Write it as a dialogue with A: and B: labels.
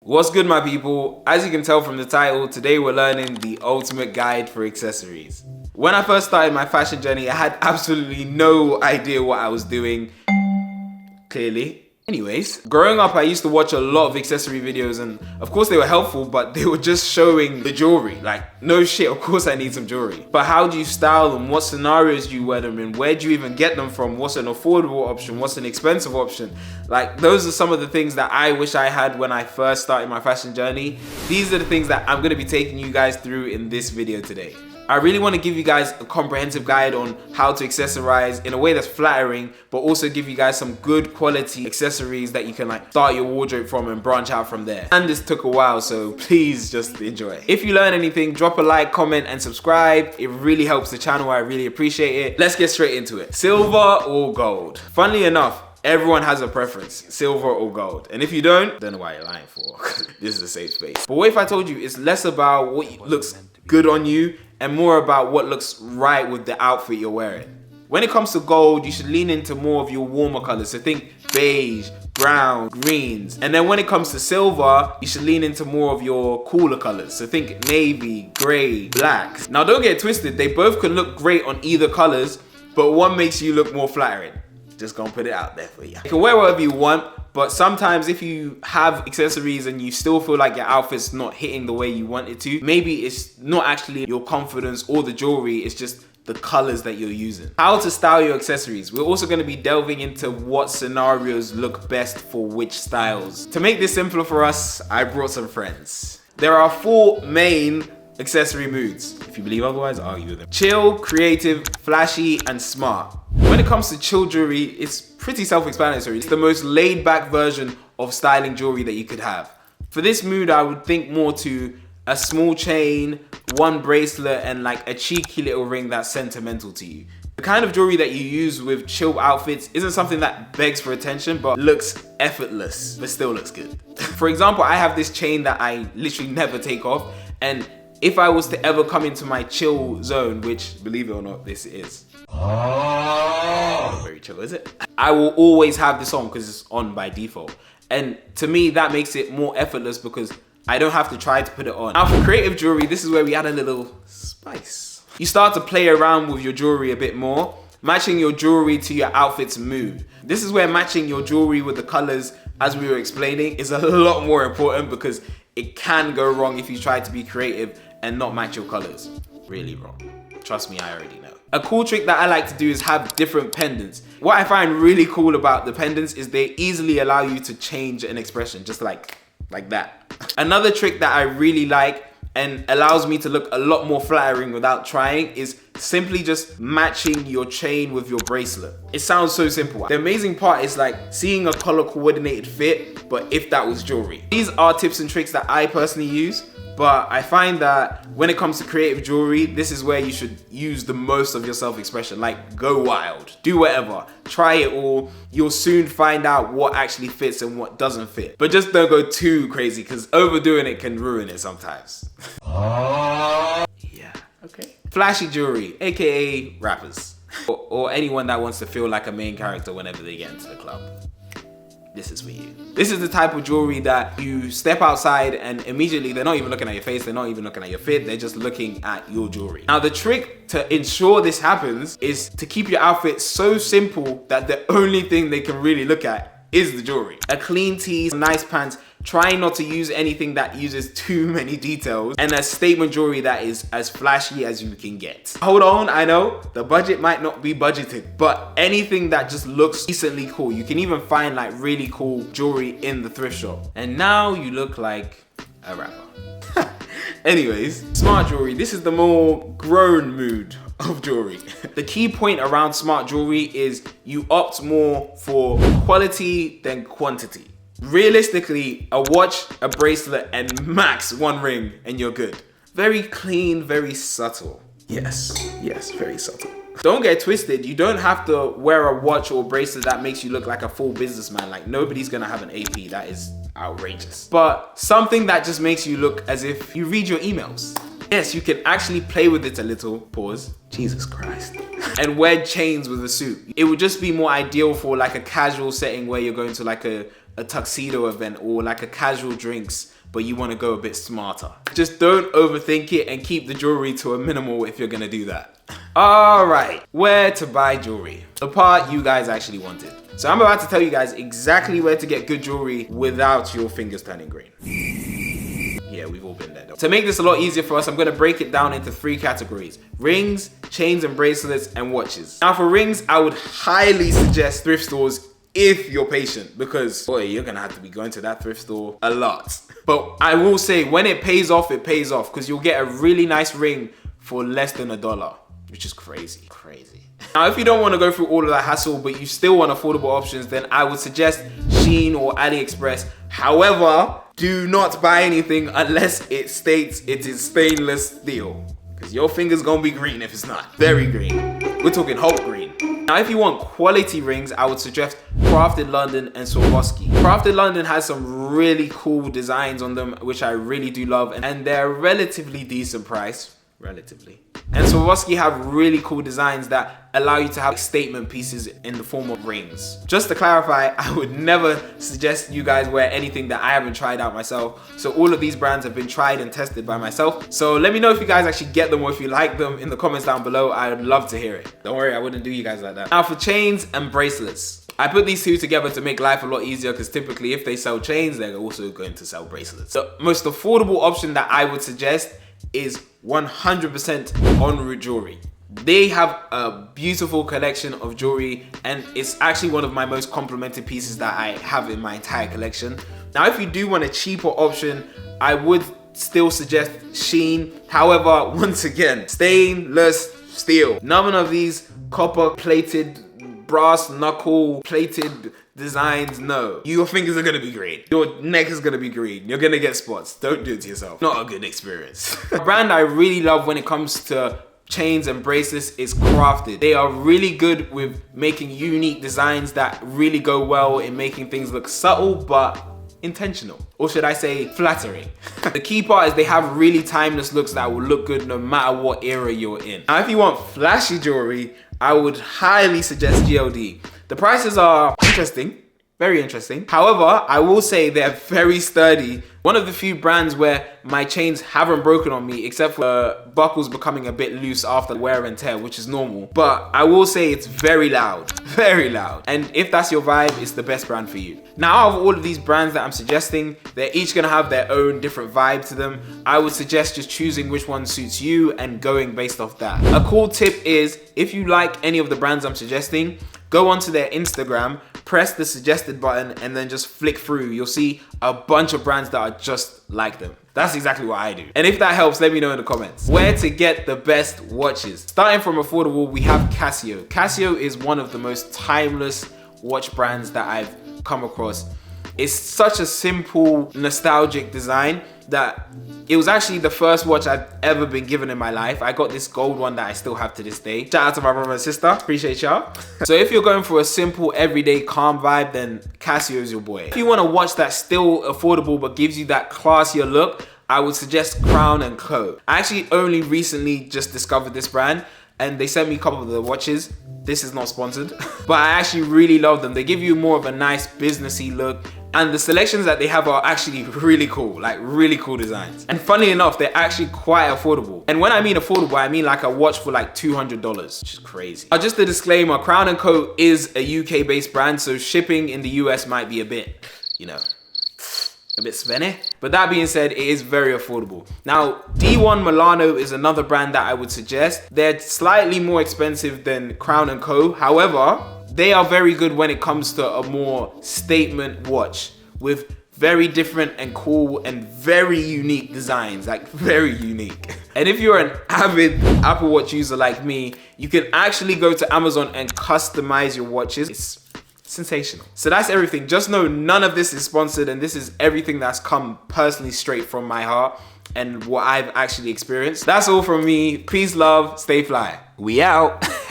A: What's good, my people? As you can tell from the title, today we're learning the ultimate guide for accessories. When I first started my fashion journey, I had absolutely no idea what I was doing, clearly. Anyways, growing up, I used to watch a lot of accessory videos, and of course they were helpful, but they were just showing the jewelry. Like, no shit, of course I need some jewelry. But how do you style them? What scenarios do you wear them in? Where do you even get them from? What's an affordable option? What's an expensive option? Like, those are some of the things that I wish I had when I first started my fashion journey. These are the things that I'm gonna be taking you guys through in this video today. I really want to give you guys a comprehensive guide on how to accessorize in a way that's flattering, but also give you guys some good quality accessories that you can like start your wardrobe from and branch out from there. And this took a while, so please just enjoy. If you learn anything, drop a like, comment, and subscribe. It really helps the channel. I really appreciate it. Let's get straight into it. Silver or gold? Funnily enough, everyone has a preference, silver or gold. And if you don't know why you're lying for. This is a safe space. But what if I told you it's less about what looks good on you and more about what looks right with the outfit you're wearing? When it comes to gold, you should lean into more of your warmer colors. So think beige, brown, greens. And then when it comes to silver, you should lean into more of your cooler colors. So think navy, gray, black. Now don't get twisted, they both can look great on either colors, but one makes you look more flattering. Just gonna put it out there for you. You can wear whatever you want, but sometimes if you have accessories and you still feel like your outfit's not hitting the way you want it to, maybe it's not actually your confidence or the jewelry, it's just the colors that you're using. How to style your accessories. We're also gonna be delving into what scenarios look best for which styles. To make this simpler for us, I brought some friends. There are 4 main accessory moods. If you believe otherwise, argue with them. Chill, creative, flashy, and smart. When it comes to chill jewelry, it's pretty self-explanatory. It's the most laid-back version of styling jewelry that you could have. For this mood, I would think more to a small chain, 1 bracelet, and like a cheeky little ring that's sentimental to you. The kind of jewelry that you use with chill outfits isn't something that begs for attention, but looks effortless, but still looks good. For example, I have this chain that I literally never take off, and if I was to ever come into my chill zone, which, believe it or not, this is. Not very chill, is it? I will always have this on because it's on by default. And to me, that makes it more effortless because I don't have to try to put it on. Now for creative jewelry, this is where we add a little spice. You start to play around with your jewelry a bit more, matching your jewelry to your outfit's mood. This is where matching your jewelry with the colors, as we were explaining, is a lot more important because it can go wrong if you try to be creative and not match your colors. Really wrong. Trust me, I already know. A cool trick that I like to do is have different pendants. What I find really cool about the pendants is they easily allow you to change an expression, just like that. Another trick that I really like and allows me to look a lot more flattering without trying is simply just matching your chain with your bracelet. It sounds so simple. The amazing part is like seeing a color coordinated fit, but if that was jewelry. These are tips and tricks that I personally use, but I find that when it comes to creative jewelry, this is where you should use the most of your self-expression. Like, go wild, do whatever, try it all. You'll soon find out what actually fits and what doesn't fit. But just don't go too crazy because overdoing it can ruin it sometimes. Yeah, okay. Flashy jewelry, AKA rappers. Or anyone that wants to feel like a main character whenever they get into the club. This is for you. This is the type of jewelry that you step outside and immediately they're not even looking at your face, they're not even looking at your fit, they're just looking at your jewelry. Now the trick to ensure this happens is to keep your outfit so simple that the only thing they can really look at is the jewelry. A clean tee, nice pants, trying not to use anything that uses too many details, and a statement jewelry that is as flashy as you can get. Hold on, I know the budget might not be budgeted, but anything that just looks decently cool. You can even find like really cool jewelry in the thrift shop. And now you look like a rapper. Anyways, smart jewelry. This is the more grown mood of jewelry. The key point around smart jewelry is you opt more for quality than quantity. Realistically, a watch, a bracelet, and max 1 ring, and you're good. Very clean, very subtle. Yes, very subtle. Don't get twisted, you don't have to wear a watch or bracelet that makes you look like a full businessman. Like, nobody's gonna have an AP, that is outrageous. But something that just makes you look as if you read your emails. Yes, you can actually play with it a little, pause, Jesus Christ, and wear chains with a suit. It would just be more ideal for like a casual setting where you're going to like a a tuxedo event or like a casual drinks, but you want to go a bit smarter. Just don't overthink it and keep the jewelry to a minimal if you're gonna do that. All right, where to buy jewelry? The part you guys actually wanted. So I'm about to tell you guys exactly where to get good jewelry without your fingers turning green. Yeah, we've all been there though. To make this a lot easier for us, I'm gonna break it down into 3 categories: rings, chains and bracelets, and watches. Now for rings, I would highly suggest thrift stores if you're patient, because boy, you're gonna have to be going to that thrift store a lot. But I will say, when it pays off, because you'll get a really nice ring for less than $1, which is crazy. Now, if you don't want to go through all of that hassle, but you still want affordable options, then I would suggest Shein or AliExpress. However, do not buy anything unless it states it is stainless steel, because your finger's gonna be green if it's not. Very green. We're talking Hulk green. Now, if you want quality rings, I would suggest Crafted London and Swarovski. Crafted London has some really cool designs on them, which I really do love, and they're relatively decent price. And Swarovski have really cool designs that allow you to have statement pieces in the form of rings. Just to clarify, I would never suggest you guys wear anything that I haven't tried out myself. So all of these brands have been tried and tested by myself. So let me know if you guys actually get them or if you like them in the comments down below. I would love to hear it. Don't worry, I wouldn't do you guys like that. Now for chains and bracelets. I put these two together to make life a lot easier, because typically if they sell chains, they're also going to sell bracelets. The most affordable option that I would suggest is 100% En Route Jewellery. They have a beautiful collection of jewelry, and it's actually one of my most complimented pieces that I have in my entire collection. Now, if you do want a cheaper option, I would still suggest Shein. However, once again, stainless steel. None of these copper plated, brass knuckle plated designs, no. Your fingers are gonna be green. Your neck is gonna be green. You're gonna get spots. Don't do it to yourself. Not a good experience. A brand I really love when it comes to chains and bracelets is Crafted. They are really good with making unique designs that really go well in making things look subtle but intentional, or should I say flattering. The key part is they have really timeless looks that will look good no matter what era you're in. Now, if you want flashy jewelry, I would highly suggest GLD. The prices are interesting, very interesting. However, I will say they're very sturdy. One of the few brands where my chains haven't broken on me, except for buckles becoming a bit loose after wear and tear, which is normal. But I will say it's very loud, very loud. And if that's your vibe, it's the best brand for you. Now, out of all of these brands that I'm suggesting, they're each gonna have their own different vibe to them. I would suggest just choosing which one suits you and going based off that. A cool tip is, if you like any of the brands I'm suggesting, go onto their Instagram, press the suggested button, and then just flick through. You'll see a bunch of brands that are just like them. That's exactly what I do. And if that helps, let me know in the comments. Where to get the best watches. Starting from affordable, we have Casio. Casio is one of the most timeless watch brands that I've come across. It's such a simple, nostalgic design that it was actually the first watch I've ever been given in my life. I got this gold one that I still have to this day. Shout out to my brother and sister, appreciate y'all. So if you're going for a simple, everyday, calm vibe, then Casio is your boy. If you want a watch that's still affordable but gives you that classier look, I would suggest Crown & Co. I actually only recently just discovered this brand, and they sent me a couple of the watches. This is not sponsored, but I actually really love them. They give you more of a nice businessy look, and the selections that they have are actually really cool, like really cool designs. And funny enough, they're actually quite affordable. And when I mean affordable, I mean like a watch for like $200, which is crazy. Just a disclaimer, Crown & Co is a UK based brand, so shipping in the US might be a bit, you know, a bit spenny. But that being said, it is very affordable. Now, D1 Milano is another brand that I would suggest. They're slightly more expensive than Crown & Co. However, they are very good when it comes to a more statement watch with very different and cool and very unique designs, like very unique. And if you're an avid Apple Watch user like me, you can actually go to Amazon and customize your watches. It's sensational. So that's everything. Just know none of this is sponsored, and this is everything that's come personally straight from my heart and what I've actually experienced. That's all from me. Peace, love, stay fly. We out.